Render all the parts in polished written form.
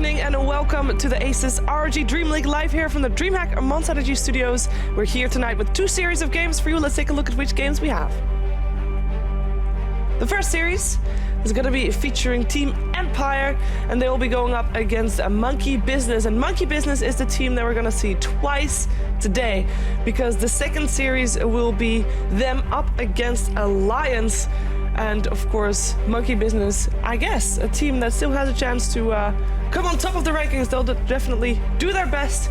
evening and welcome to the ASUS ROG DreamLeague live here from the DreamHack Monster Energy Studios. We're here tonight with two series of games for you. Let's take a look at which games we have. The first series is going to be featuring Team Empire, and they will be going up against a Monkey Business. And Monkey Business is the team that we're going to see twice today, because the second series will be them up against Alliance. And of course, Monkey Business, I guess, a team that still has a chance to come on top of the rankings. They'll definitely do their best.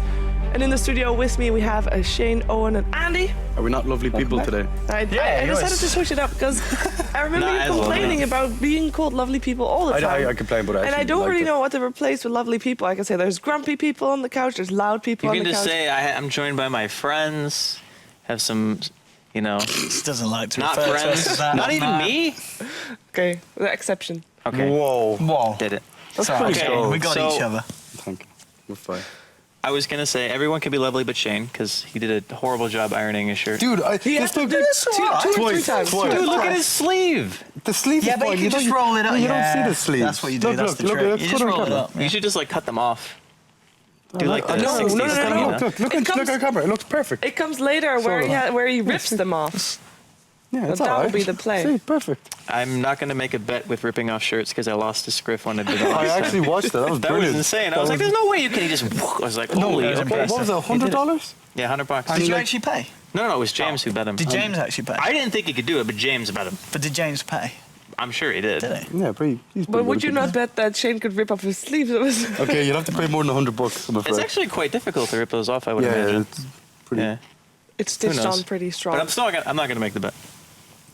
And in the studio with me, we have Shane, Owen, and Andy. Are we not lovely people today? I decided to switch it up because I remember you complaining about being called lovely people all the time. I complain, but I don't really know what to replace with lovely people. I can say there's grumpy people on the couch, there's loud people on the couch. You can just say I'm joined by my friends, have some, you know... He doesn't like to not refer friends. to us as Not even me? Okay, the exception. Okay. Whoa. Did it. That's pretty okay. cool. We got each other. Thank you. We're fine. I was going to say, everyone can be lovely but Shane, because he did a horrible job ironing his shirt. Dude, He has to do two or three times. Dude, look at his sleeve. The sleeve is Yeah, but fine. you can just roll it up. You don't see the sleeve. That's what you do. That's the trick. You just roll it up. You should just, like, cut them off. Do like the No, 60s no. thing, you know? Look at the camera. It looks perfect. It comes later where he rips them off. Yeah, it's That all will right. be the play. See, perfect. I'm not going to make a bet with ripping off shirts because I lost a scriff when I did it last I time. actually watched that. That was That brilliant. was insane. I was like, there's no way you can just... I was like, holy, that was okay. impressive. What was it, $100? Yeah, $100. Did you actually pay? No, it was James who bet him. Did James actually pay? I didn't think he could do it, but James bet him. But did James pay? I'm sure he did. Did he? Yeah, pretty. But would you not bet that Shane could rip off his sleeves? Okay, you'll have to pay more than $100, I'm afraid. It's actually quite difficult to rip those off, I would yeah, imagine. it's pretty. It's Who stitched knows? on pretty strong. But I'm not going to make the bet.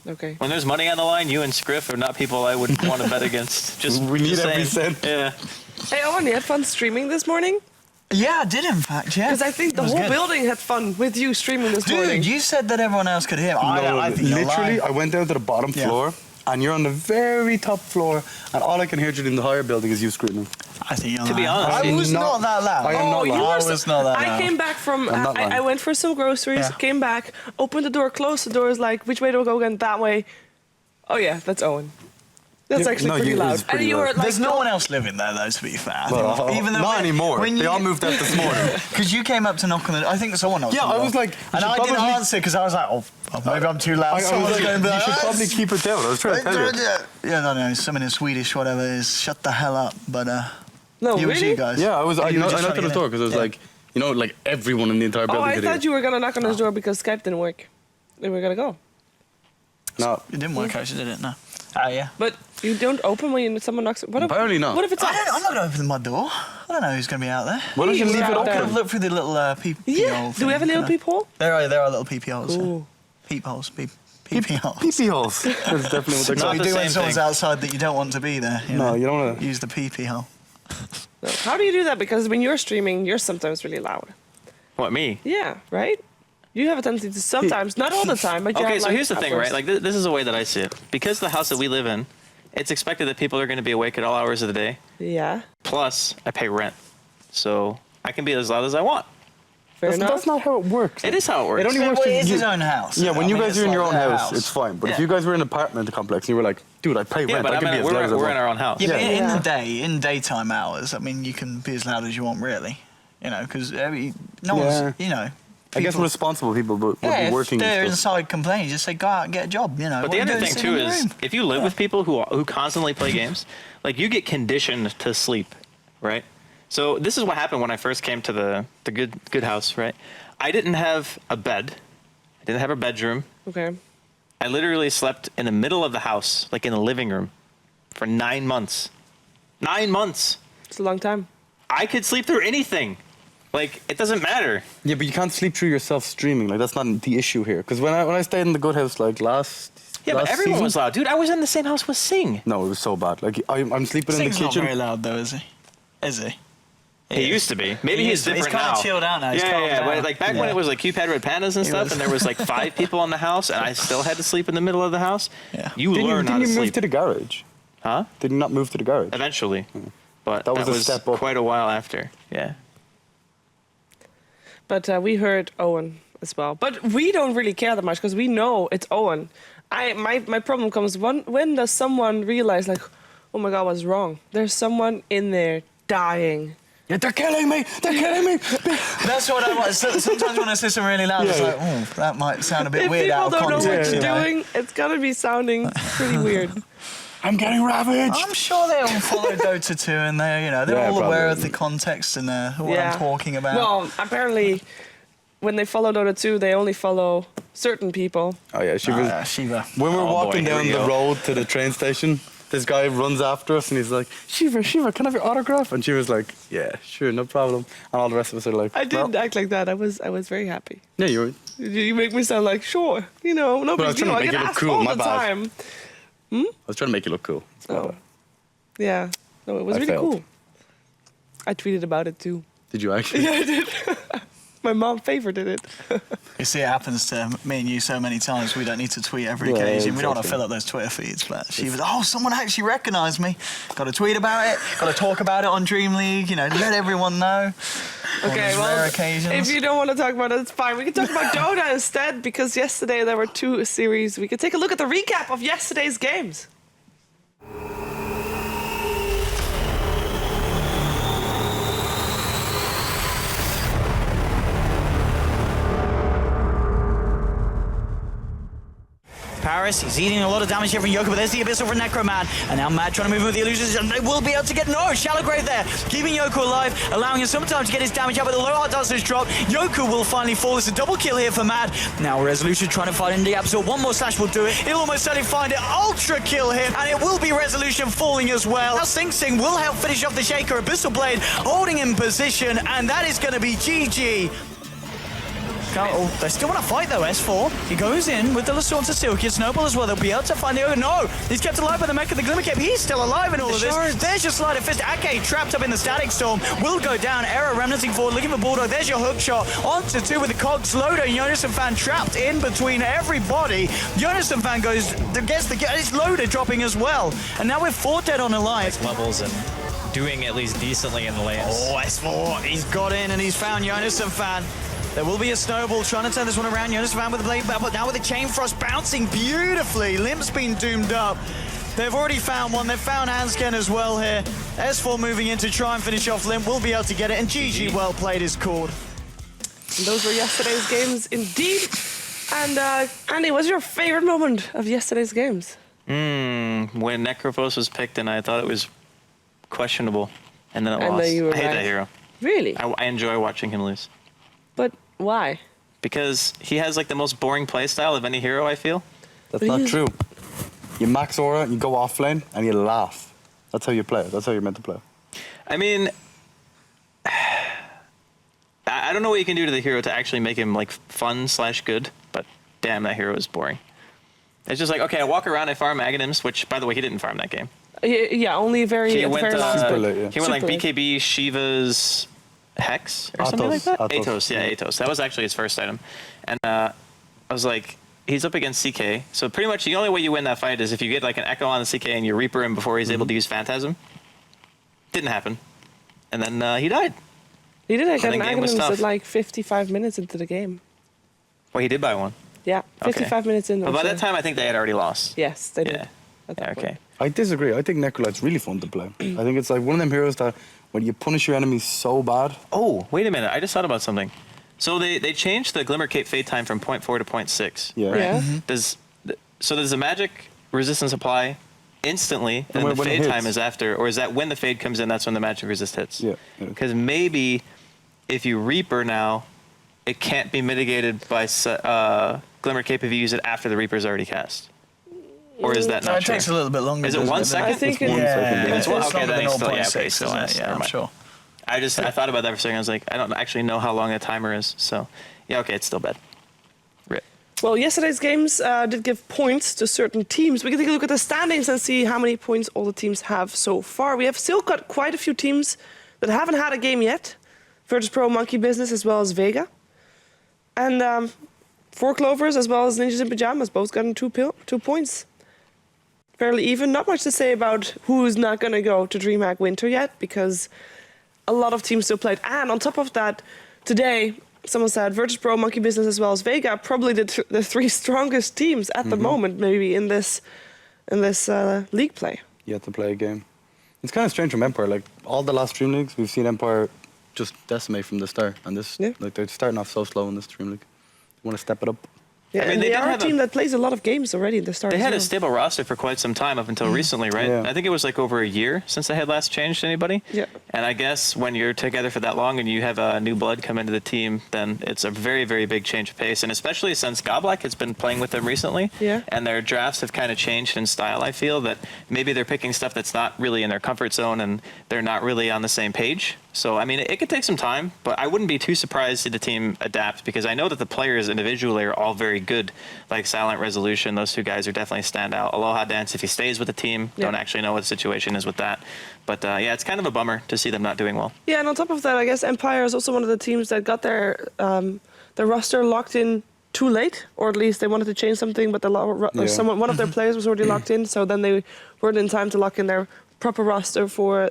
Okay. When there's money on the line, you and Scriff are not people I would want to bet against. Just We need just every saying. cent. Yeah. Hey, Owen, you had fun streaming this morning? Yeah, I did in fact, yeah. Because I think the It was whole good. building had fun with you streaming this morning. Dude, you said that everyone else could hear. No, I think you're literally, lying. I went down to the bottom floor, and you're on the very top floor, and all I can hear in the higher building is you screaming. I think you're To be lying. honest, I was not that loud. I am not you lying. were I was not that I loud. came back from. I'm not lying. I went for some groceries. Yeah. Came back, opened the door, closed the doors. Like, which way do I go again? That way. Oh yeah, that's Owen. That's Yeah, actually no, pretty it loud. is pretty And you loud. were like, There's no one else living there, though, to be fair. I Well, think. Even though not anymore. They all moved out this morning. Because you came up to knock on the... I think someone else. Yeah, I was like, And you I should didn't probably- answer because I was like, oh, maybe I'm too loud. I was Someone's like, going to be you like, should "Ah, probably keep it down. I was trying to tell you. Yeah, no, something in Swedish, whatever it is. Shut the hell up. But no, it was really? you guys. Yeah, I was. I You were just knocked on trying his to door get because I was in. like, you know, like everyone in the entire Oh, building I could thought hear. you were gonna knock on his door because Skype didn't work. They were gonna go. No, It didn't work, actually, did it? No. Yeah. But you don't open when someone knocks. What if, apparently not. What if it's us? I'm not going to open my door. I don't know who's going to be out there. Why don't you Please, leave it out I could there. open? have looked through the little peephole Yeah. Do we have a little thing, peephole? There are little peepholes. Ooh. Peepholes. Peepholes. Pee-pee holes. That's definitely what they're So called. you the do when same someone's thing. outside that you don't want to be there. No, you don't want to. Use the pee hole. No. How do you do that? Because when you're streaming, you're sometimes really loud. What, me? Yeah, right? You have a tendency to sometimes, not all the time, but you Okay, have, so like, here's the thing, outbursts. right? Like, this is the way that I see it. Because the house that we live in, it's expected that people are going to be awake at all hours of the day. Yeah, Plus, I pay rent. So I can be as loud as I want. fair enough. That's not how it works. It is how it works. It only works Well, if it's you- his own house. Yeah, when I you mean, guys it's are in your like own their house, it's fine. But if Yeah. you guys were in an apartment complex and you were like, dude, I pay Yeah, rent, but I I can be mean, as loud as I we're in want. our own house. Yeah, but in Yeah. the day, in daytime hours, I mean, you can be as loud as you want, really. You know, because no Yeah. one's, you know. I guess people- responsible people would Yeah, be working if they're and stuff. inside complaining, just say, go out and get a job, you know. But What the are you other doing thing sitting too in your is, room? if you live with people who constantly play games, like you get conditioned to sleep, right? So this is what happened when I first came to the good house, right? I didn't have a bed, I didn't have a bedroom. Okay. I literally slept in the middle of the house, like in the living room, for 9 months. 9 months. It's a long time. I could sleep through anything. Like, it doesn't matter. Yeah, but you can't sleep through yourself streaming. Like, that's not the issue here. Because when I stayed in the good house, like, last Yeah, but everyone season, was loud. Dude, I was in the same house with Sing. No, it was so bad. Like, I'm sleeping in Sing's the not kitchen. very loud, though, is he? Is he? He used to be. Maybe He he's used to be. different He's now. kinda chilled out now. He's Yeah, calmed yeah. down. But like back when Yeah. it was like Cupid Red Pandas and stuff, was. and there was like 5 people in the house, and I still had to sleep in the middle of the house. Yeah. You learn how Didn't to you move sleep. to the garage? Huh? Did you not move to the garage? Eventually. But That was a step up. quite a while after. Yeah. But we heard Owen as well. But we don't really care that much because we know it's Owen. My problem comes when does someone realize, like, oh my God, what's wrong? There's someone in there dying. Yeah, they're killing me. They're killing me. That's what I want. Sometimes when I say something really loud, it's like, oh, that might sound a bit If weird people out of don't know context. what you're you know? doing, it's gonna be sounding pretty weird. I'm getting ravaged. I'm sure they all follow Dota 2 and they're Yeah, all aware probably. of the context and what I'm talking about. Well, apparently, when they follow Dota 2, they only follow certain people. Oh yeah, Shiva. Shiva. When we're Oh, boy, walking here down we the go. road to the train station, this guy runs after us and he's like, Shiva, can I have your autograph? And Shiva's like, yeah, sure, no problem. And all the rest of us are like, I didn't well, act like that. I was very happy. yeah, you were. You make me sound like, sure, no But I big was trying deal. to I make get you look asked cool, all my the bad. time. I was trying to make you look cool. It's my Oh. bad. Yeah, no, it was I really failed. cool. I tweeted about it too. Did you actually? Yeah, I did. My mom favorited it. You see, it happens to me and you so many times. We don't need to tweet every Yeah, occasion. We don't want to exactly. fill up those Twitter feeds. But she was, oh, someone actually recognised me. Got to tweet about it. Got to talk about it on DreamLeague. You know, let everyone know. On Okay, these well, rare occasions. if you don't want to talk about it, it's fine. We can talk about Dota instead, because yesterday there were 2 series. We can take a look at the recap of yesterday's games. Paris, he's eating a lot of damage here from Yoko, but there's the Abyssal from Necroman. And now Mad trying to move with the illusions, and they will be able to get Shallow Grave there, keeping Yoko alive, allowing him some time to get his damage up, but the low heart does his drop. Yoko will finally fall. It's a double kill here for Mad. Now Resolution trying to fight in the Absol. One more slash will do it. He'll almost certainly find it. Ultra kill here, and it will be Resolution falling as well. Now Sing Sing will help finish off the Shaker. Abyssal Blade holding in position, and that is going to be GG. Oh, they still want to fight though, S4. He goes in with the Lassaunt to Silky, Snowball as well. They'll be able to find the Ogre. No! He's kept alive by the Mech of the Glimmer Cape. He's still alive in all of this. There's your Sleight of Fist. Ake trapped up in the Static Storm. Will go down. Error remnanting forward, looking for Bulldog. There's your hook shot. On to 2 with the Cogs. Loader and Jonas and Fan trapped in between everybody. Jonas and Fan gets it's Loader dropping as well. And now we're 4 dead on Alliance. Levels and doing at least decently in the lanes. Oh, S4. He's got in and he's found Jonas and Fan. There will be a Snowball trying to turn this one around. Jonas Van with the blade, but now with the Chain Frost bouncing beautifully. Limp's been doomed up. They've already found one. They've found Hansken as well here. S4 moving in to try and finish off Limp. Will be able to get it. And GG, well played, is called. And those were yesterday's games indeed. And Andy, what's your favorite moment of yesterday's games? When Necrophos was picked and I thought it was questionable, and then it And lost. then you were I hate right. that hero. Really? I enjoy watching him lose. But why? Because he has like the most boring playstyle of any hero, I feel. That's But not he's- true. You max aura, you go off lane, and you laugh. That's how you play. That's how you're meant to play. I mean, I don't know what you can do to the hero to actually make him like fun/good, but damn, that hero is boring. It's just like, okay, I walk around, I farm Aghanims, which, by the way, he didn't farm that game. Yeah, only very He at the went, very last Super bit. late, yeah. he went like Super late. BKB, Shiva's Hex, or something like Atos, that? Atos. Atos, yeah, Atos. That was actually his first item. And I was like, he's up against CK, so pretty much the only way you win that fight is if you get like an Echo on the CK and you Reaper him before he's able to use Phantasm. Didn't happen. And then he died. He did get the an game was Aghanims tough. at like 55 minutes into the game. Well, he did buy one. Yeah, 55 minutes in. But or by so. that time, I think they had already lost. Yes, they did. Yeah. At that Yeah, point. okay. I disagree. I think Necrolight's really fun to play. I think it's like one of them heroes that when you punish your enemies so bad. Oh, wait a minute. I just thought about something. So they changed the Glimmer Cape fade time from 0.4 to 0.6. Yeah. Right? Yeah. Does the magic resistance apply instantly, and when the it fade hits. time is after, or is that when the fade comes in? That's when the magic resist hits. Yeah, yeah. Because maybe if you Reaper now, it can't be mitigated by Glimmer Cape if you use it after the Reaper's already cast. Or is that No, not it true? takes a little bit longer. Is it doesn't 1 it? second? I think It's 1 second. If it's one- It's okay, longer then than it's still, yeah, 0.6, okay, still isn't has, it? Yeah, never I'm mind. sure. I thought about that for a second. I was like, I don't actually know how long a timer is. So, yeah, okay, it's still bad. Rip. Well, yesterday's games did give points to certain teams. We can take a look at the standings and see how many points all the teams have so far. We have still got quite a few teams that haven't had a game yet. Virtus Pro, Monkey Business, as well as Vega. And Four Clovers, as well as Ninjas in Pajamas, both gotten 2 points. Fairly even. Not much to say about who's not going to go to DreamHack Winter yet, because a lot of teams still played. And on top of that, today, someone said Virtus Pro, Monkey Business, as well as Vega, probably the 3 strongest teams at the moment, maybe in this league play. You have to play a game. It's kind of strange from Empire. Like all the last Dream Leagues, we've seen Empire just decimate from the start, and this like they're starting off so slow in this Dream League. They want to step it up. Yeah, I mean, and they they did are a have team that plays a lot of games already in the start. They as had well. a stable roster for quite some time up until recently, right? Yeah. I think it was like over a year since they had last changed anybody. Yeah. And I guess when you're together for that long and you have new blood come into the team, then it's a very, very big change of pace. And especially since Goblak has been playing with them recently, and their drafts have kind of changed in style, I feel that maybe they're picking stuff that's not really in their comfort zone and they're not really on the same page. So, I mean, it could take some time, but I wouldn't be too surprised to see the team adapt because I know that the players individually are all very good. Like Silent Resolution, those two guys are definitely stand out. Aloha Dance, if he stays with the team, don't actually know what the situation is with that. But yeah, it's kind of a bummer to see them not doing well. Yeah, and on top of that, I guess Empire is also one of the teams that got their roster locked in too late, or at least they wanted to change something, but one of their players was already locked in, so then they weren't in time to lock in their proper roster for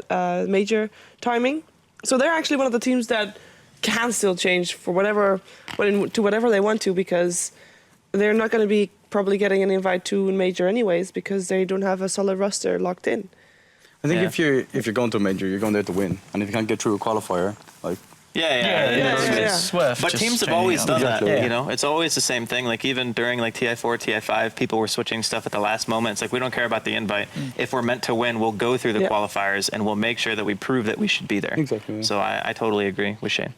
major timing. So they're actually one of the teams that can still change for whatever they want to, because they're not going to be probably getting an invite to major anyways because they don't have a solid roster locked in. I think if you're going to a major, you're going there to win, and if you can't get through a qualifier, like It's worth But just teams have changing always up. done Exactly, that, yeah. you know? It's always the same thing. Like, even during, like, TI4, TI5, people were switching stuff at the last moment. It's like, we don't care about the invite. If we're meant to win, we'll go through the qualifiers, and we'll make sure that we prove that we should be there. Exactly, yeah. So I totally agree with Shane.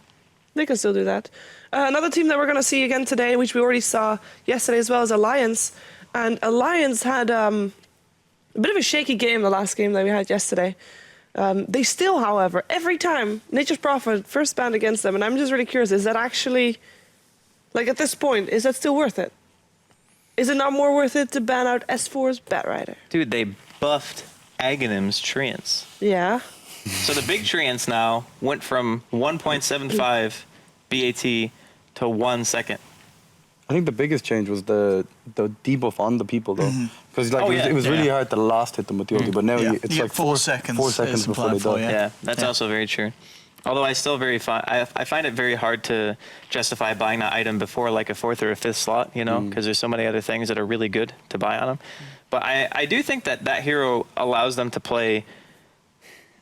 They can still do that. Another team that we're going to see again today, which we already saw yesterday as well, is Alliance. And Alliance had a bit of a shaky game the last game that we had yesterday. They still, however, every time Nature's Prophet first banned against them, and I'm just really curious, is that actually, like at this point, is that still worth it? Is it not more worth it to ban out S4's Batrider? Dude, they buffed Aghanim's Treants. Yeah. So the big Treants now went from 1.75 BAT to 1 second. I think the biggest change was the debuff on the people though, because like it was really hard to last hit them with the ulti, but now it's You like get 4 seconds. 4 seconds before they die. Yeah, that's also very true. Although I still I find it very hard to justify buying that item before like a 4th or a 5th slot, you know, because there's so many other things that are really good to buy on them. But I do think that hero allows them to play.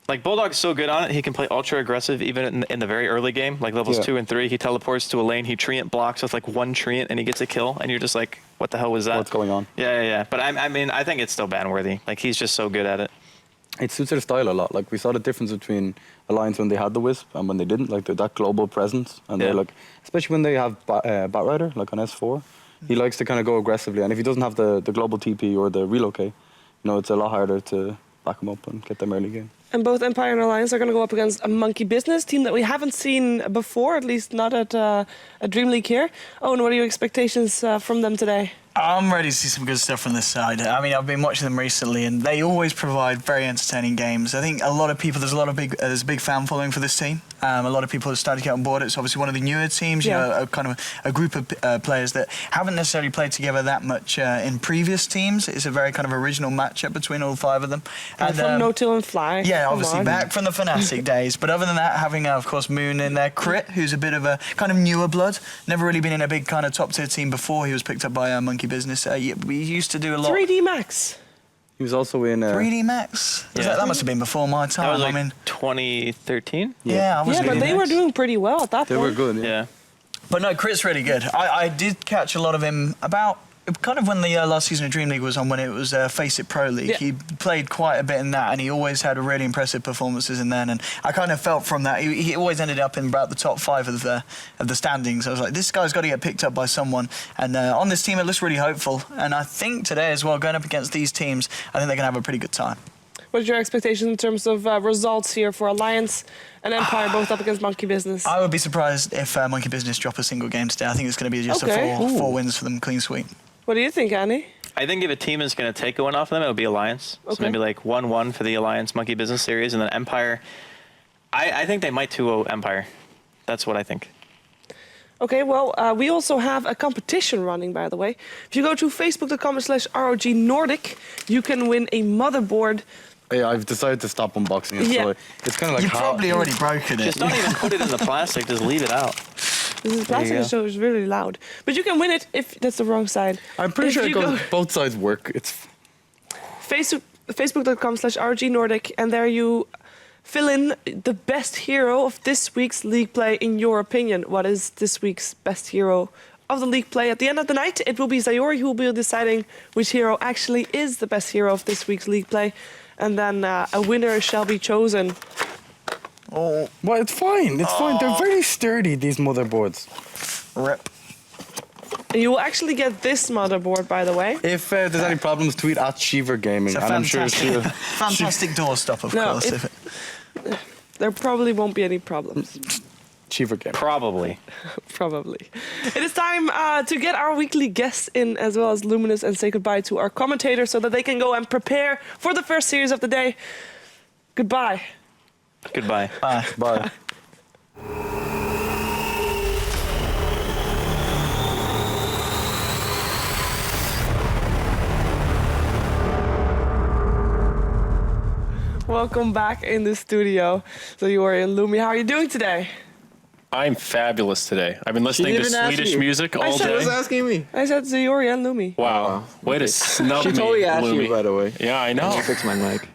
Like, Bulldog's so good on it, he can play ultra aggressive even in the very early game, like levels 2 and 3. He teleports to a lane, he treant blocks with like 1 treant, and he gets a kill, and you're just like, what the hell was that? What's going on? Yeah. But I mean, I think it's still ban worthy. Like, he's just so good at it. It suits their style a lot. Like we saw the difference between Alliance when they had the Wisp and when they didn't. Like that global presence, and they're like, especially when they have Batrider, like on S4, he likes to kind of go aggressively. And if he doesn't have the global TP or the relocate, you know, it's a lot harder to back him up and get them early game. And both Empire and Alliance are going to go up against a Monkey Business team that we haven't seen before, at least not at a DreamLeague here. Oh, and what are your expectations from them today? I'm ready to see some good stuff from this side. I mean, I've been watching them recently, and they always provide very entertaining games. I think a lot of people, there's a big fan following for this team. A lot of people have started to get on board. It's obviously one of the newer teams, you know, a kind of a group of players that haven't necessarily played together that much in previous teams. It's a very kind of original matchup between all 5 of them. And from No-Till and Fly. Yeah, obviously back from the Fnatic days. But other than that, having, of course, Moon in there, Crit, who's a bit of a kind of newer blood. Never really been in a big kind of top-tier team before. He was picked up by Monkey Business. We used to do a lot. 3D Max. He was also in 3D Max? That must have been before my time. That was like I mean, 2013? I was but they were doing pretty well at that point. They were good, yeah. But no, Crit's really good. I did catch a lot of him about kind of when the last season of DreamLeague was on, when it was Face It Pro League. He played quite a bit in that, and he always had really impressive performances in then. And I kind of felt from that, he always ended up in about the top 5 of the standings. I was like, this guy's got to get picked up by someone. And on this team, it looks really hopeful. And I think today as well, going up against these teams, I think they're going to have a pretty good time. What are your expectations in terms of results here for Alliance and Empire, both up against Monkey Business? I would be surprised if Monkey Business drop a single game today. I think it's going to be just a 4 wins for them, clean sweep. What do you think, Annie? I think if a team is going to take a win off them, it'll be Alliance. Okay. So maybe like 1-1 for the Alliance Monkey Business Series, and then Empire. I think they might 2-0 Empire. That's what I think. Okay, well, we also have a competition running, by the way. If you go to facebook.com/ROG Nordic, you can win a motherboard. Yeah, I've decided to stop unboxing it. So it's kind of like You've probably already broken it. Just don't even put it in the plastic. Just leave it out. This is plastic, so it's really loud. But you can win it if that's the wrong side. I'm pretty sure it goes, both sides work. It's facebook.com/ROGNordic, and there you fill in the best hero of this week's league play in your opinion. What is this week's best hero of the league play? At the end of the night, it will be Zayori who will be deciding which hero actually is the best hero of this week's league play, and then a winner shall be chosen. Oh, Well, it's fine. It's fine. They're very sturdy, these motherboards. rip. And you will actually get this motherboard, by the way. If there's any problems, tweet at Shiver Gaming, It's a and I'm sure she'll. fantastic doorstop, of No, course. There probably won't be any problems. Shiver Gaming. Probably. Probably. It is time to get our weekly guests in, as well as Luminous, and say goodbye to our commentators so that they can go and prepare for the first series of the day. Goodbye. Goodbye. Bye. Welcome back in the studio. So you are in Lumi. How are you doing today? I'm fabulous today. I've been listening to didn't ask Swedish you. music all said- She was day. asking me. I said Zayori and Lumi. Wow. Way to snub She me, totally asked Lumi. you, by the way. Yeah, I Let know. me fix my mic.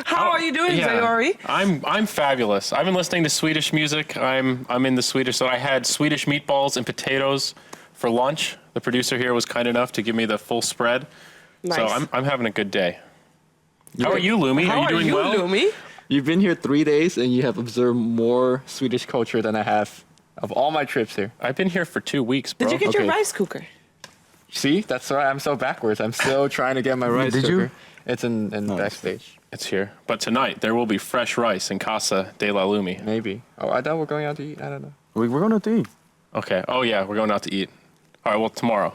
How are you doing, Yeah. Zayori? I'm fabulous. I've been listening to Swedish music. I'm in the Swedish. So I had Swedish meatballs and potatoes for lunch. The producer here was kind enough to give me the full spread. Nice. So I'm having a good day. How are you, Lumi? How are you doing well? Lumi? You've been here 3 days and you have observed more Swedish culture than I have of all my trips here. I've been here for 2 weeks, bro. Did you get your Okay. rice cooker? See, that's why I'm so backwards. I'm still trying to get my rice Did you? cooker. It's in backstage. It's here. But tonight there will be fresh rice in Casa de la Lumi. Maybe. Oh, I thought we're going out to eat. I don't know. We're going to eat. Okay. Oh yeah, we're going out to eat. All right. Well, tomorrow.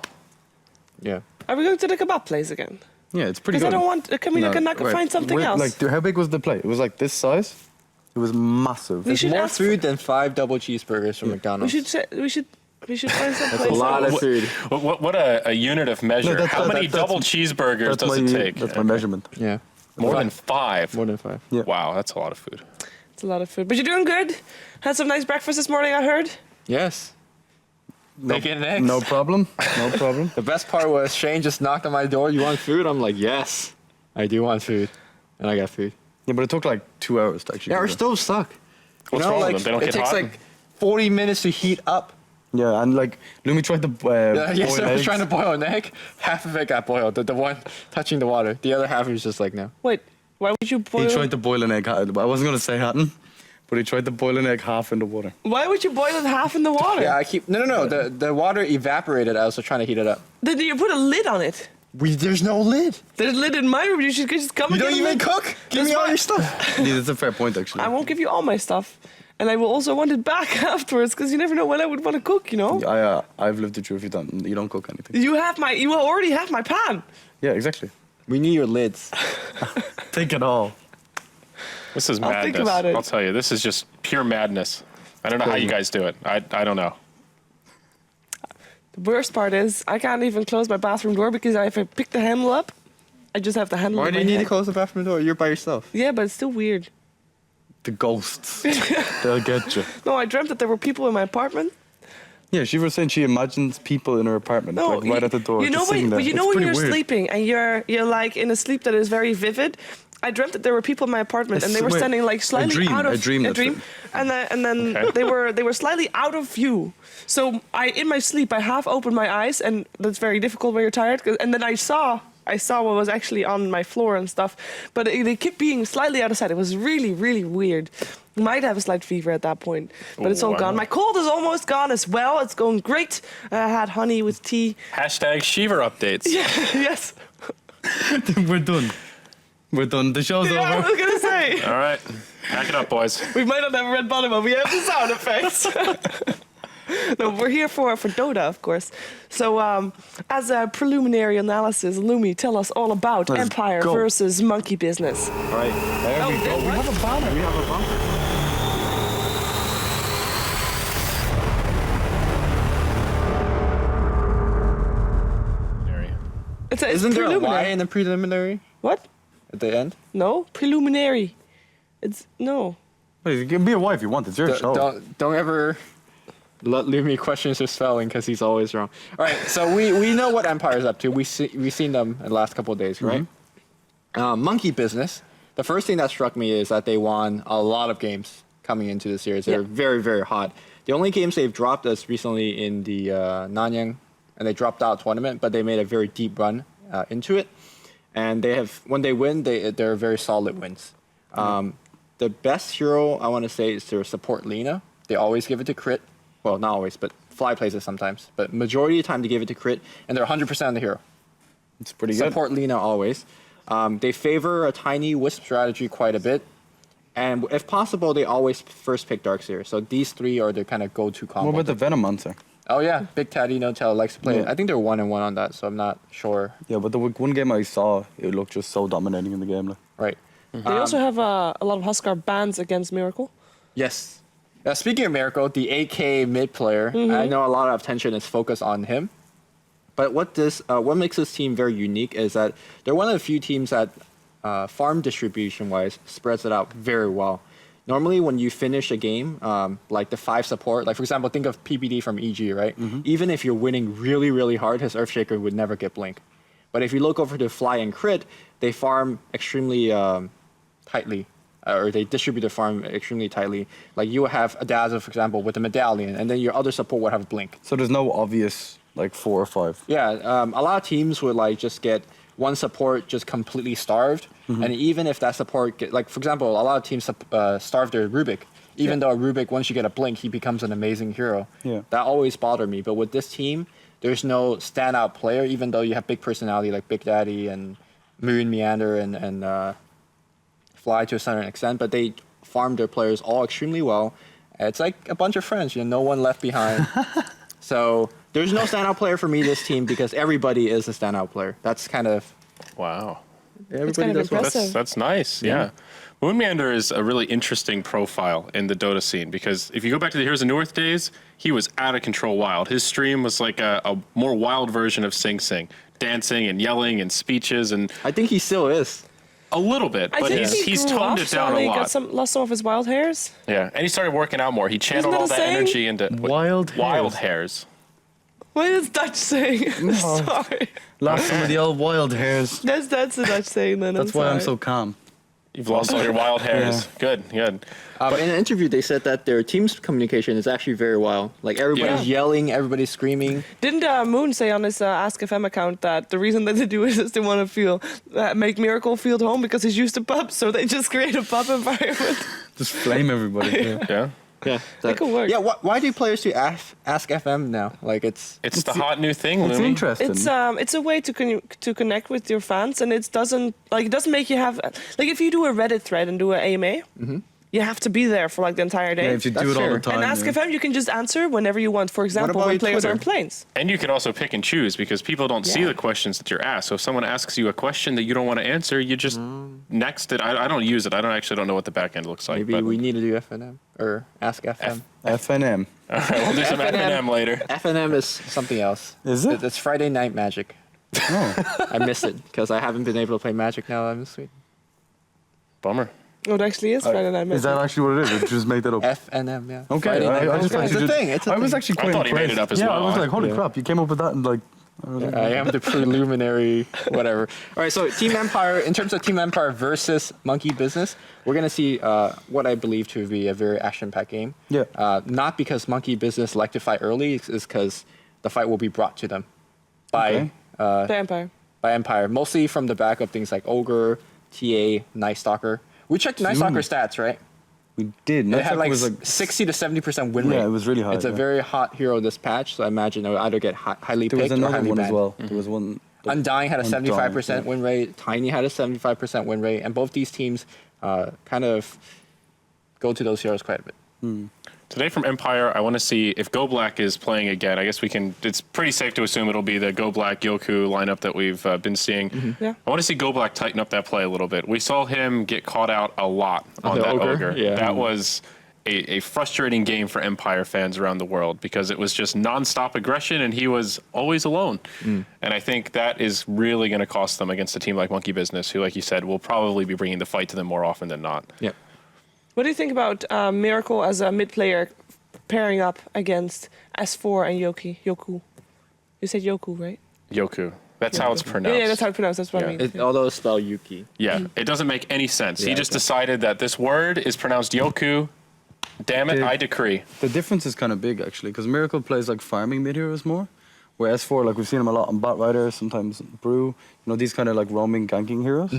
Yeah. Are we going to the kebab place again? Yeah, it's pretty Because good. I don't want. Can we not wait. find something Wait, else? Like, how big was the plate? It was like this size. It was massive. We should More ask food than 5 double cheeseburgers from we McDonald's. should find some That's place. a lot of What- food. What a unit of measure. that's- How many that's- double cheeseburgers does it take? That's my measurement. Yeah. More than 5. More than 5. Yeah. Wow, that's a lot of food. It's a lot of food, but you're doing good. Had some nice breakfast this morning, I heard. Yes. Bacon and eggs. No problem. No problem. The best part was Shane just knocked on my door. You want food? I'm like, yes, I do want food. And I got food. Yeah, but it took like 2 hours to actually. Yeah, our do that. stoves suck. What's wrong with them? They don't it get takes hot? like 40 minutes to heat up. Yeah, and like Lumi tried to Yes, boil I was eggs. trying to boil an egg. Half of it got boiled. The one touching the water. The other half was just like, no. Wait, why would you boil? He tried to boil an egg. I wasn't gonna say Hatton, but he tried to boil an egg half in the water. Why would you boil it half in the water? Yeah, I keep. No. The water evaporated. I was trying to heat it up. Then you put a lid on it. There's no lid. There's a lid in my room. You should just come You and don't get a even lid. cook. Give That's me all why- your stuff. Yeah, that's a fair point actually. I won't give you all my stuff, and I will also want it back afterwards because you never know when I would want to cook. You know. I've lived it through a few times. You don't cook anything. You already have my pan. Yeah, exactly. We need your lids. Take it all. This is I'll madness. think about it. I'll tell you, this is just pure madness. I don't know how you guys do it. I don't know. The worst part is I can't even close my bathroom door because if I pick the handle up, I just have the handle. Why in do my you need to hand. close the bathroom door? You're by yourself. Yeah, but it's still weird. The ghosts. They'll get you. No, I dreamt that there were people in my apartment. Yeah, she was saying she imagines people in her apartment, No, like right at the door. You know just sitting when there. you know It's when pretty you're weird. sleeping and you're like in a sleep that is very vivid. I dreamt that there were people in my apartment and they were Wait, standing like slightly out of a dream. That's it. and then Okay. they were slightly out of view. So in my sleep I half opened my eyes, and that's very difficult when you're tired. And then I saw what was actually on my floor and stuff, but they kept being slightly out of sight. It was really, really weird. Might have a slight fever at that point, but it's all Wow. gone. My cold is almost gone as well. It's going great. I had honey with tea. Hashtag Shiver updates. Yes. We're done. We're done. The show's Yeah, I over. was gonna say. All right. Pack it up, boys. We might not have a red bottom, but we have the sound effects. No, we're here for Dota, of course. So, as a preliminary analysis, Lumi, tell us all about Let's Empire go. versus Monkey Business. All right. There we go. We have a banner. We have a bumper. It's Isn't there a Y preliminary. in the preliminary What? at the end? No, preliminary. It's no. Hey, you can be a wife if you want. It's your show. Don't ever let Lumi question his spelling because he's always wrong. All right, so we know what Empire's up to. We've seen them in the last couple of days, right? Monkey Business. The first thing that struck me is that they won a lot of games coming into the series. They're very, very hot. The only games they've dropped is recently in the Nanyang, and they dropped out tournament, but they made a very deep run into it. And they have, when they win, they're very solid wins. The best hero I want to say is their support Lina. They always give it to crit. Well, not always, but Fly plays it sometimes. But majority of the time they give it to crit, and they're 100% on the hero. It's pretty good. Support Lina always. They favor a tiny wisp strategy quite a bit. And if possible, they always first pick Darkseer. So these three are their kind of go-to combo. What about the Venom Hunter? Oh yeah, Big Taddy No Tail likes to play it. I think they're 1-1 on that, so I'm not sure. Yeah, but the one game I saw, it looked just so dominating in the game. Like. Right. They also have a lot of Huskar bans against Miracle. Yes. Speaking of Miracle, the AK mid player, I know a lot of attention is focused on him. But what makes this team very unique is that they're one of the few teams that farm distribution-wise spreads it out very well. Normally, when you finish a game, like the 5 support, like for example, think of PPD from EG, right? Even if you're winning really, really hard, his Earthshaker would never get blink. But if you look over to Fly and Crit, they farm extremely tightly, or they distribute their farm extremely tightly. Like you will have a Dazzle, for example, with a Medallion, and then your other support would have blink. So there's no obvious like 4 or 5. Yeah, a lot of teams would like just get one support just completely starved, and even if that support like for example, a lot of teams starve their Rubik. Even though Rubik, once you get a blink, he becomes an amazing hero. Yeah, that always bothered me. But with this team, there's no standout player. Even though you have big personality like Big Daddy and Moon Meander and Fly to a certain extent, but they farm their players all extremely well. It's like a bunch of friends, no one left behind. So there's no standout player for me this team because everybody is a standout player. That's kind of wow. It's kind of impressive. That's nice. Yeah. Moonmeander is a really interesting profile in the Dota scene because if you go back to the Heroes of Newerth days, he was out of control wild. His stream was like a more wild version of Sing Sing, dancing and yelling and speeches, and I think he still is. A little bit, but he's toned it down a lot. Lost some of his wild hairs. Yeah, and he started working out more. He channeled all that energy into wild hairs. What is Dutch saying? Sorry. Lost some of the old wild hairs. That's a Dutch saying then. That's why I'm so calm. You've lost all your wild hairs. Yeah. Good. In an interview, they said that their team's communication is actually very well. Like everybody's yelling, everybody's screaming. Didn't Moon say on his AskFM account that the reason that they do it is they want to make Miracle feel at home because he's used to pubs, so they just create a pub environment. Just flame everybody. Yeah, that could work. Yeah, why do players do Ask FM now? Like it's the hot new thing. It's interesting. It's a way to connect with your fans, and it doesn't make you have like if you do a Reddit thread and do an AMA. You have to be there for like the entire day. Yeah, if you do it all the time. And AskFM, you can just answer whenever you want. For example, when players are in planes. And you can also pick and choose because people don't see the questions that you're asked. So if someone asks you a question that you don't want to answer, you just next it. I don't use it. I don't know what the back end looks like. Maybe we need to do FNM or Ask FM. FNM. All right, we'll do some FNM later. FNM is something else. Is it? It's Friday Night Magic. Oh. I miss it because I haven't been able to play Magic now. I'm in Sweden. Bummer. Oh, it actually is Friday Night Magic. Is that actually what it is? Or just make that up? FNM, yeah. Okay, I just thought it's a thing. It's a I was thing. actually quite I thought he made it up as well. Yeah, I was like, holy crap, you came up with that and like. I am the preliminary, whatever. All right, so Team Empire, in terms of Team Empire versus Monkey Business, we're going to see what I believe to be a very action-packed game. Yeah. Not because Monkey Business like to fight early, it's because the fight will be brought to them by Empire. By Empire, mostly from the back of things like Ogre, TA, Night Stalker. We checked Night Stalker stats, right? We did. It had like 60 to 70% win rate. Yeah, it was really high. It's a very hot hero this patch, so I imagine it would either get highly picked or highly banned. There was another one as well. There was one. Undying had a 75% win rate. Tiny had a 75% win rate, and both these teams kind of go to those heroes quite a bit. Today from Empire, I want to see if Go Black is playing again. I guess we can. It's pretty safe to assume it'll be the Go Black Yoku lineup that we've been seeing. Yeah. I want to see Go Black tighten up that play a little bit. We saw him get caught out a lot on that Ogre. Yeah. That was a frustrating game for Empire fans around the world because it was just nonstop aggression and he was always alone. And I think that is really going to cost them against a team like Monkey Business, who, like you said, will probably be bringing the fight to them more often than not. Yeah. What do you think about Miracle as a mid player pairing up against S4 and Yoku? You said Yoku, right? Yoku. That's how it's pronounced. Yeah, that's how it's pronounced. That's what I mean. Although it's spelled Yuki. Yeah, it doesn't make any sense. He Yeah, just okay. decided that this word is pronounced Yoku. Damn it, Dude. I decree. The difference is kind of big actually, because Miracle plays like farming mid heroes more, where S4 like we've seen him a lot on Bot Rider, sometimes Brew, you know, these kind of like roaming ganking heroes.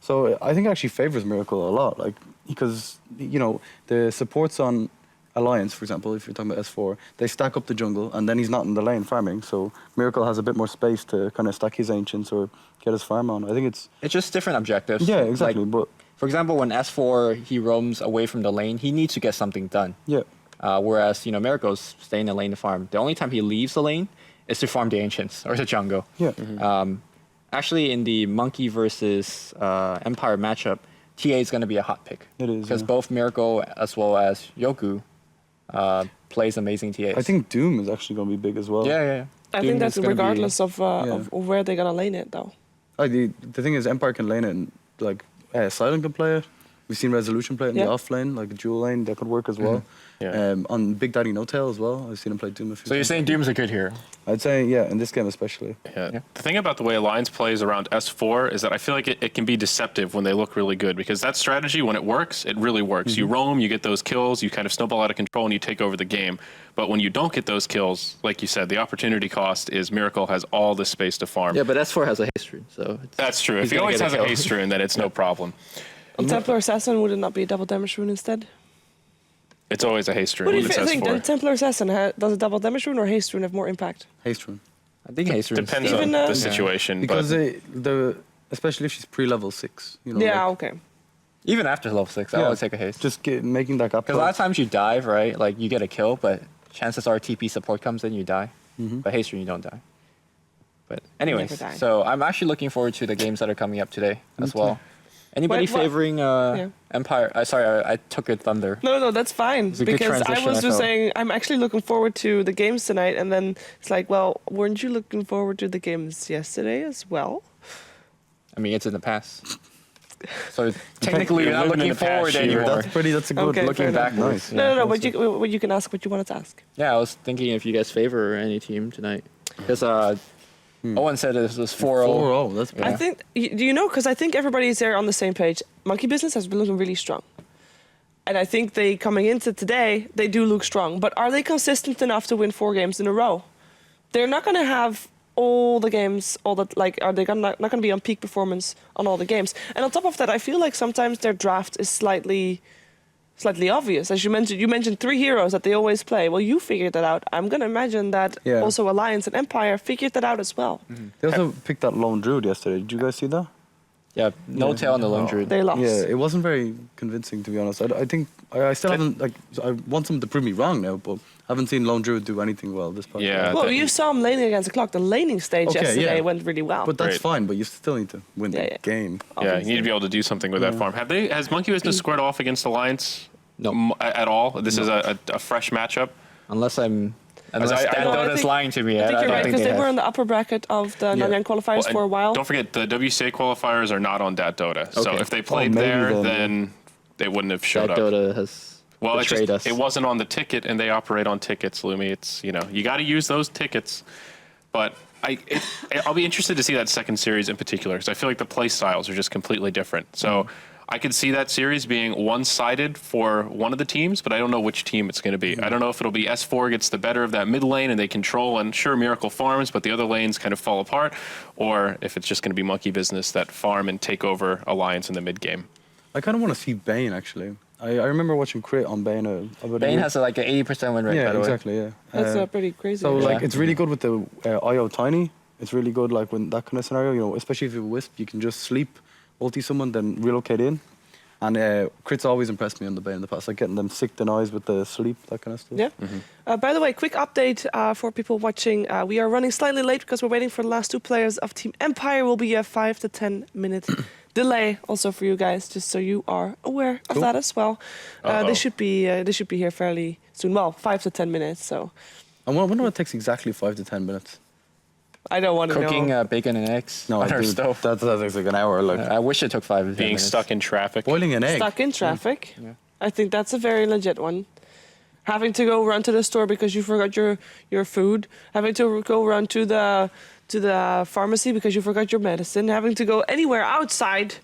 So I think it actually favors Miracle a lot, like because you know the supports on Alliance, for example, if you're talking about S4, they stack up the jungle and then he's not in the lane farming, so Miracle has a bit more space to kind of stack his ancients or get his farm on. I think it's just different objectives. yeah, exactly, Like, but for example, when S4 he roams away from the lane, he needs to get something done. yeah. Whereas Miracle's staying in the lane to farm. The only time he leaves the lane is to farm the ancients or the jungle. Yeah. Actually, in the Monkey versus Empire matchup, TA is going to be a hot pick. It is, because yeah. both Miracle as well as Yoku plays amazing TAs. I think Doom is actually going to be big as well. Yeah. I Doom think that's is gonna be- regardless of where they're gonna lane it, though. The thing is, Empire can lane it, and like Silent can play it. We've seen Resolution play it in the Yeah. off lane, like dual lane, that could work as well. Yeah. On Big Daddy No Tail as well, I've seen him play Doom a few So you're times. saying Doom's a good hero? I'd say, yeah, in this game especially. Yeah. The thing about the way Alliance plays around S4 is that I feel like it can be deceptive when they look really good, because that strategy, when it works, it really works. You roam, you get those kills, you kind of snowball out of control, and you take over the game. But when you don't get those kills, like you said, the opportunity cost is Miracle has all the space to farm. Yeah, but S4 has a history, so That's true. If He's he gonna always get has a a kill. haste rune, then it's no problem. On Templar Assassin, would it not be a double damage rune instead? It's always a haste rune What do when you it's think? S4. Then Templar Assassin does a double damage rune or haste rune have more impact? Haste rune. I think Haste Rune's- Depends Even, on yeah. the situation. Because but especially if she's pre-level 6. You know, Yeah, like, okay. Even after level 6, I Yeah. always take a haste. just making that gap. Because a lot of times you dive, right? Like you get a kill, but chances are TP support comes in, you die. But Haste Rune, you don't die. But anyways, Never die. so I'm actually looking forward to the games that are coming up today as well. Anybody Wait, what? favoring Empire? Sorry, I took your thunder. No, that's fine. It's a good Because I transition, was I just felt. saying I'm actually looking forward to the games tonight, and then it's like, well, weren't you looking forward to the games yesterday as well? I mean, it's in the past. So technically, You're you're not living in looking the past, forward Sheever. anymore. That's a good Okay, fair Looking enough. backwards. Nice. Yeah. No, but you can ask what you wanted to ask. Yeah, I was thinking if you guys favor any team tonight. Because Owen said this was 4-0. 4-0, that's Yeah. I think, do you know, because I think everybody's there on the same page. Monkey Business has been looking really strong. And I think they, coming into today, they do look strong. But are they consistent enough to win 4 games in a row? They're not going to have all the games, are they not going to be on peak performance on all the games? And on top of that, I feel like sometimes their draft is slightly obvious. As you mentioned 3 heroes that they always play. Well, you figured that out. I'm going to imagine that Yeah. also Alliance and Empire figured that out as well. They also picked that Lone Druid yesterday. Did you guys see that? Yeah, no tail on the Lone Druid. They lost. Yeah, it wasn't very convincing, to be honest. I think I still haven't, like, I want them to prove me wrong now, but I haven't seen Lone Druid do anything well this past Yeah. round. Well, that- you saw him laning against the clock. The laning stage Okay, yesterday yeah. went really well. But that's Great. fine, but you still need to win the Yeah. game. Yeah, you need to be able to do something with that farm. Has Monkey Business squared off against Alliance? No. At all? This is a fresh matchup. Unless I- that No, I Dota's think- lying to me. I think don't you're right think because they have. were in the upper bracket of the Nanyang qualifiers Well, for a while. Don't forget the WCA qualifiers are not on Dat Dota. So Okay. if they played maybe there, then, then they wouldn't have showed That up. Dota has Well, betrayed us. it wasn't on the ticket, and they operate on tickets, Lumi. It's you got to use those tickets. But I'll be interested to see that second series in particular, because I feel like the play styles are just completely different. So I could see that series being one-sided for one of the teams, but I don't know which team it's going to be. I don't know if it'll be S4 gets the better of that mid lane and they control, and sure, Miracle farms, but the other lanes kind of fall apart, or if it's just going to be Monkey Business that farm and take over Alliance in the mid game. I kind of want to see Bane, actually. I remember watching Crit on Bane about a Bane year. has like an 80% win rate, Yeah, by the way. exactly, yeah. That's pretty crazy. So, actually. like, it's really good with the IO Tiny. It's really good, like, when that kind of scenario, you know, especially if you Wisp, you can just sleep, ulti someone, then relocate in. And Crit's always impressed me on the Bane in the past, like getting them sick denies with the sleep, that kind of stuff. Yeah. By the way, quick update for people watching. We are running slightly late because we're waiting for the last 2 players of Team Empire. Will be a 5 to 10 minute delay also for you guys, just so you are aware of that as well. They should be here fairly soon. Well, 5 to 10 minutes. So I wonder what takes exactly 5 to 10 minutes. I don't want to Cooking know. bacon and eggs No, on our dude, stove. that takes like an hour. Like I wish it took 5 to 10 Being minutes. stuck in traffic. boiling an egg. Stuck in traffic. Yeah. I think that's a very legit one. Having to go run to the store because you forgot your food. Having to go run to the to the pharmacy because you forgot your medicine, having to go anywhere outside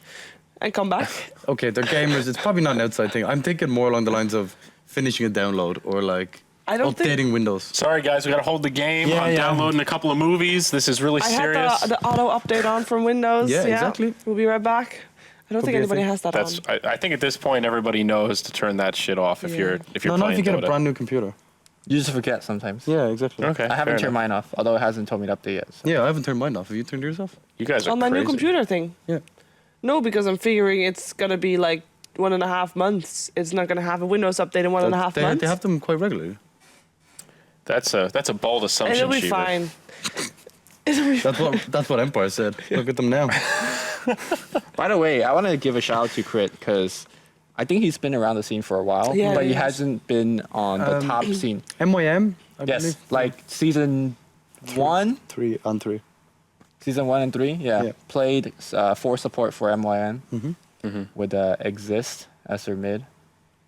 and come back. Okay, they're gamers. It's probably not an outside thing. I'm thinking more along the lines of finishing a download or like I don't updating think- Windows. Sorry, guys, we got to hold the game. Yeah, I'm yeah. downloading a couple of movies. This is really I serious. had the auto update on from Windows. Yeah, exactly. We'll be right back. I don't think be a anybody thing. has that That's. on. I think at this point everybody knows to turn that shit off if Yeah. you're No, not if playing you get a Dota. brand new computer. You just forget sometimes. Yeah, exactly. Okay. I haven't fair turned enough. mine off, although it hasn't told me to update yet. So. Yeah, I haven't turned mine off. Have you turned yours off? You guys are On my crazy. new computer thing. Yeah. No, because I'm figuring it's gonna be like 1.5 months. It's not gonna have a Windows update in 1.5 months. They have them quite regularly. That's a bold assumption. It'll be Shiva. fine. It'll be That's what Empire said. Look at them now. By the way, I want to give a shout out to Crit because I think he's been around the scene for a while, Yeah, but he he has. hasn't been on the top scene. MYM, I Yes, believe. like season 1, 3 and 3. season 1 and 3. Yeah, Yeah. played for support for MYN Mm-hmm. with Exist as their mid.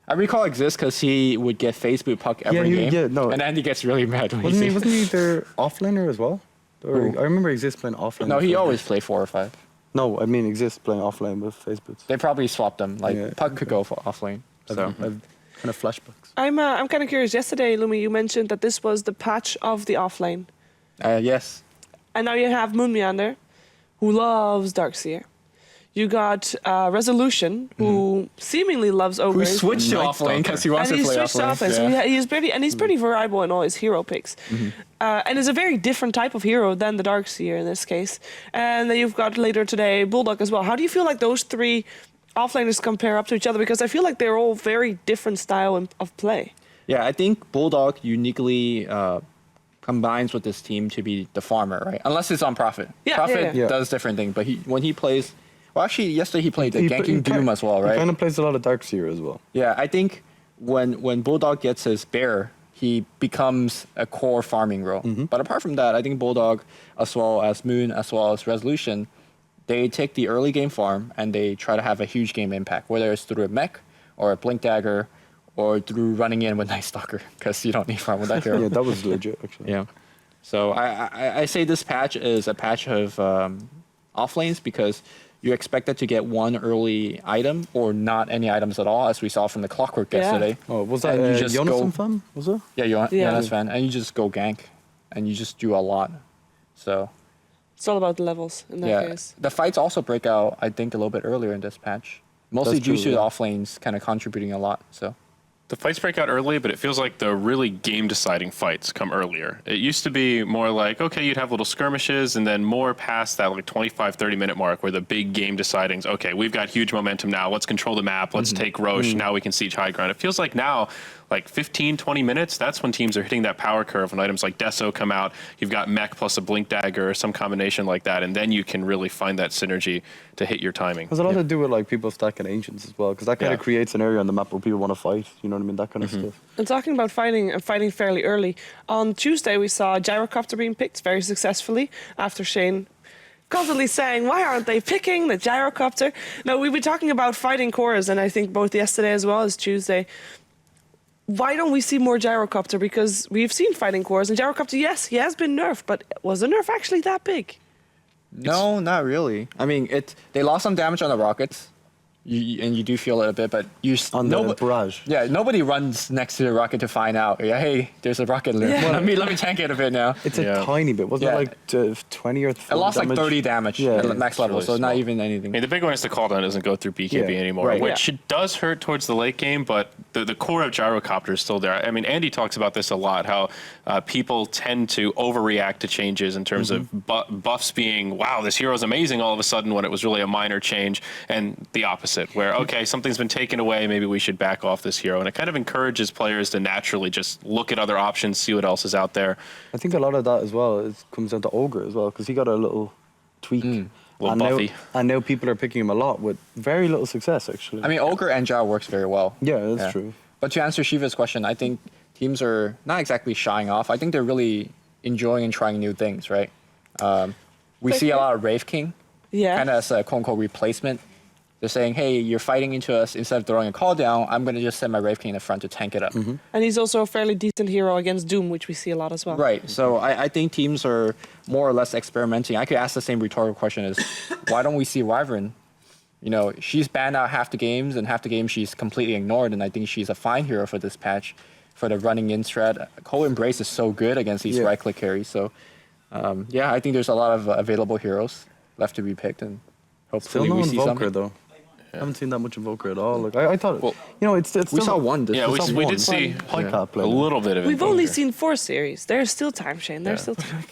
I recall Exist because he would get Facebook puck every he- game, yeah, no. and then he gets really mad when Wasn't he he, sees. wasn't he their offlaner as well? Or, Who? I remember Exist playing offline. No, with he Facebook. always played 4 or 5. No, I mean Exist playing offline with Facebook. They probably swapped them. Like Yeah, puck could go for offlane. So I've kind of flashbacks. I'm kind of curious. Yesterday, Lumi, you mentioned that this was the patch of the offlane, yes, and now you have Moonmeander, who loves Darkseer. You got Resolution, who seemingly loves who Ogres. switched to Night offlane because he wants And to he play switched to offlane. offense. Yeah. So he's pretty variable in all his hero picks. And is a very different type of hero than the Darkseer in this case. And then you've got later today Bulldog as well. How do you feel like those three offlaners compare up to each other? Because I feel like they're all very different style of play. Yeah, I think Bulldog uniquely combines with this team to be the farmer, right? Unless it's on Prophet. Yeah, Prophet yeah. does different thing, but when he plays, well, actually yesterday he played the He- ganking he Doom kind- as well, He right? kind of plays a lot of Darkseer as well. Yeah, I think when Bulldog gets his bear, he becomes a core farming role. But apart from that, I think Bulldog, as well as Moon, as well as Resolution, they take the early game farm and they try to have a huge game impact, whether it's through a mech or a blink dagger or through running in with Night Stalker, because you don't need farm with that hero. Yeah, that was legit actually. Yeah. So I say this patch is a patch of off lanes because you expected to get one early item or not any items at all, as we saw from the Clockwork Yeah. yesterday. Oh, was that And you just Jonathan go- fan? Was it? Yeah, Yeah. Jonas fan, and you just go gank, and you just do a lot. So It's all about the levels in that yeah, case. the fights also break out, I think, a little bit earlier in this patch. Mostly That's due true, to the yeah. off lanes kind of contributing a lot. So The fights break out early, but it feels like the really game-deciding fights come earlier. It used to be more like, okay, you'd have little skirmishes, and then more past that like 25, 30-minute mark where the big game-decidings, okay, we've got huge momentum now, let's control the map, let's take Roche, now we can siege high ground. It feels like now, like 15, 20 minutes, that's when teams are hitting that power curve when items like Deso come out, you've got Mech plus a Blink Dagger or some combination like that, and then you can really find that synergy to hit your timing. Has a lot to do with like people stacking ancients as well, because that kind Yeah. of creates an area on the map where people want to fight. You know what I mean? That kind of stuff. And talking about fighting and fighting fairly early, on Tuesday we saw Gyrocopter being picked very successfully after Shane constantly saying, why aren't they picking the Gyrocopter? Now, we've been talking about fighting cores, and I think both yesterday as well as Tuesday. Why don't we see more Gyrocopter? Because we've seen fighting cores, and Gyrocopter, yes, he has been nerfed, but was the nerf actually that big? no, not really. I mean, they lost some damage on the rockets, and you do feel it a bit, but On the barrage. Yeah, nobody runs next to the rocket to find out. Yeah, hey, there's a rocket left. Yeah. Let me tank it a bit now. It's Yeah. a tiny bit. Wasn't Yeah. it like 20 or 30 It lost like damage? 30 damage Yeah, at the it's max level, really so not small. even I anything. mean, the big one is the cooldown doesn't go through BKB Yeah, anymore, right. which Yeah. it does hurt towards the late game, but the core of Gyrocopter is still there. I mean, Andy talks about this a lot, how people tend to overreact to changes in terms of buffs being, wow, this hero's amazing all of a sudden when it was really a minor change, and the opposite, where, okay, something's been taken away, maybe we should back off this hero. And it kind of encourages players to naturally just look at other options, see what else is out there. I think a lot of that as well comes down to Ogre as well, because he got a little tweak. Little and buffy. And now people are picking him a lot with very little success, actually. I mean, Ogre and Jao works very well. yeah, that's true. But to answer Shiva's question, I think teams are not exactly shying off. I think they're really enjoying and trying new things, right? We see a lot of Wraith King, Yeah. kind of as a quote-unquote replacement They're saying, hey, you're fighting into us. Instead of throwing a call down, I'm going to just send my Wraith King in the front to tank it up. And he's also a fairly decent hero against Doom, which we see a lot as well. Right. So I think teams are more or less experimenting. I could ask the same rhetorical question as, why don't we see Wyvern? You know, she's banned out half the games, and half the games she's completely ignored, and I think she's a fine hero for this patch, for the running in strat. Cold Embrace is so good against these right-click carries. So, yeah, I think there's a lot of available heroes left to be picked, and hopefully Still no we see Invoker, some. though. I haven't seen that much Invoker at all. Like I thought, you know, it's We still saw one. Yeah, we did see High a little bit of it. We've only seen 4 series. There's still time, Shane. There's still time.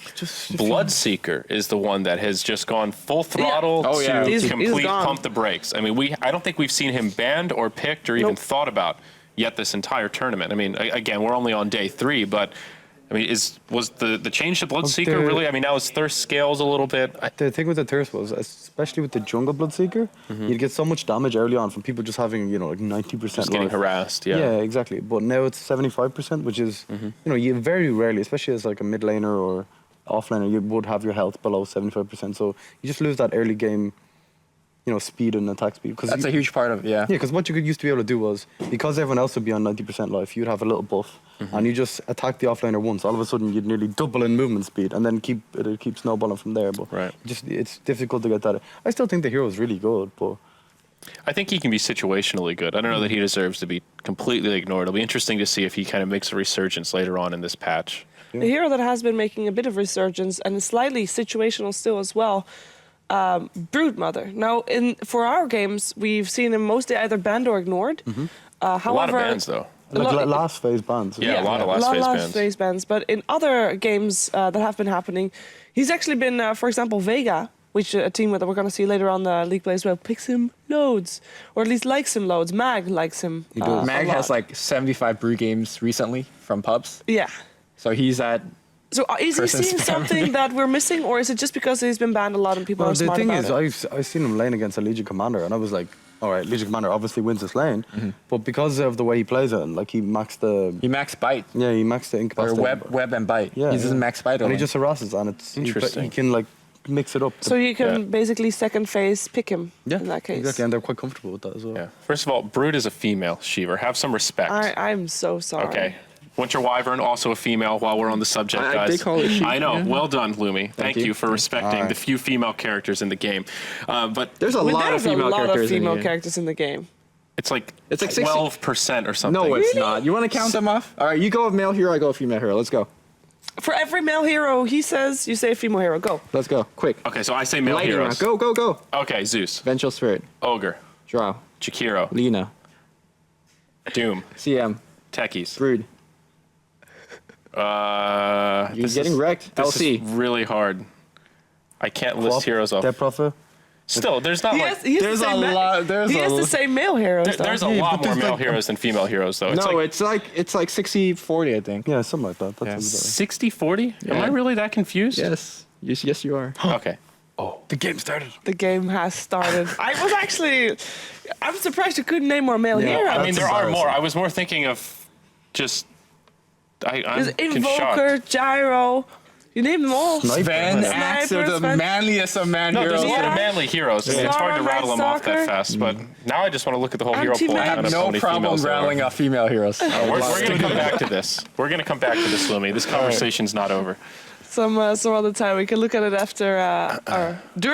Bloodseeker is the one that has just gone full throttle Oh, yeah. to He's complete gone. pump the brakes. I mean, I don't think we've seen him banned or picked or even Nope. thought about yet this entire tournament. I mean, again, we're only on day 3, but I mean, was the change to Bloodseeker the- really? I mean, now his thirst scales a little bit. The thing with the thirst was, especially with the jungle Bloodseeker, you'd get so much damage early on from people just having, you know, like 90% Just getting life. harassed. Yeah, Yeah. exactly. But now it's 75%, which is, you know, you very rarely, especially as like a mid laner or offlaner, you would have your health below 75%. So you just lose that early game, you know, speed and attack speed. That's a huge part of it, yeah. Yeah, because what you could used to be able to do was, because everyone else would be on 90% life, you'd have a little buff, and you just attack the offlaner once. All of a sudden, you'd nearly double in movement speed, and then it'd keep snowballing from there. But Right. it's difficult to get that. I still think the hero is really good, but I think he can be situationally good. I don't know that he deserves to be completely ignored. It'll be interesting to see if he kind of makes a resurgence later on in this patch. A hero that has been making a bit of resurgence and is slightly situational still as well. Broodmother. Now, for our games, we've seen him mostly either banned or ignored. However, A lot of bans, though. like last phase bans. Yeah, a lot of last phase bans. But in other games that have been happening, he's actually been, for example, Vega, which a team that we're going to see later on the League play as well, picks him loads, or at least likes him loads. Mag likes him. He does. Mag has like 75 brew games recently from pubs. Yeah. So he's at So is he Person seeing spam. something that we're missing, or is it just because he's been banned a lot and people Well, are the smart thing about is, it? I've seen him lane against a Legion Commander, and I was like, all right, Legion Commander obviously wins this lane, but because of the way he plays it, and like he maxed bite. he maxed the Or incapacity. web and bite. Yeah, He doesn't max bite and only. he just harasses, and it's Interesting. He can like mix it up. So you can Yeah. basically second phase pick him in that case. exactly, and they're quite comfortable with that as well. Yeah. First of all, Brood is a female, Shiver. Have some respect. I'm so sorry. Okay. Winter Wyvern, also a female, while we're on the subject, guys. They call it she. I know. Yeah. Well done, Lumi. Thank you for respecting Alright. the few female characters in the game. But There's a lot of There's female a lot characters of female in here. characters in the game. it's like 60 12% or something. No, it's not. You want to count them off? All right, you go with male hero, I go with female hero. Let's go. For every male hero he says, you say female hero. Go. Let's go. Quick. Okay, so I say male Lightning heroes. round. Go, go, go. Okay, Zeus, Vengeful Spirit. Ogre, Drow. Jakiro, Lina. Doom, CM. Techies. Brood. You're This getting is- wrecked. This LC. is really hard. I can't list heroes off. Death Prophet. Still, there's not He like... has, he has there's the a same lot- there's he a has the lot- same male heroes. There's a though. lot but more there's male like- heroes than female heroes, though. No, like it's like 60-40, I think. Yeah, something like that. That sounds 60-40? Am I Yeah. really that confused? Yes. Yes, you are. Okay. better. The game started. The game has started. I'm surprised you couldn't name more male Yeah, heroes. I mean, That's there are more. embarrassing. I was more thinking of just... I'm There's shocked. Invoker, Gyro. You name them all. Sniper. Van Axe are the Sniper. manliest of man No, heroes. there's a lot of Yeah. manly heroes. I mean, it's hard to Zara, rattle them off that Stalker. fast, but now I just want to look at the whole hero pool. Anti-Mag. and I count have up how no many problem females there are. rattling off female heroes. We're going to come back to this. We're going to come back to this, Lumi. This conversation's not over. Some other time. We can look at it after during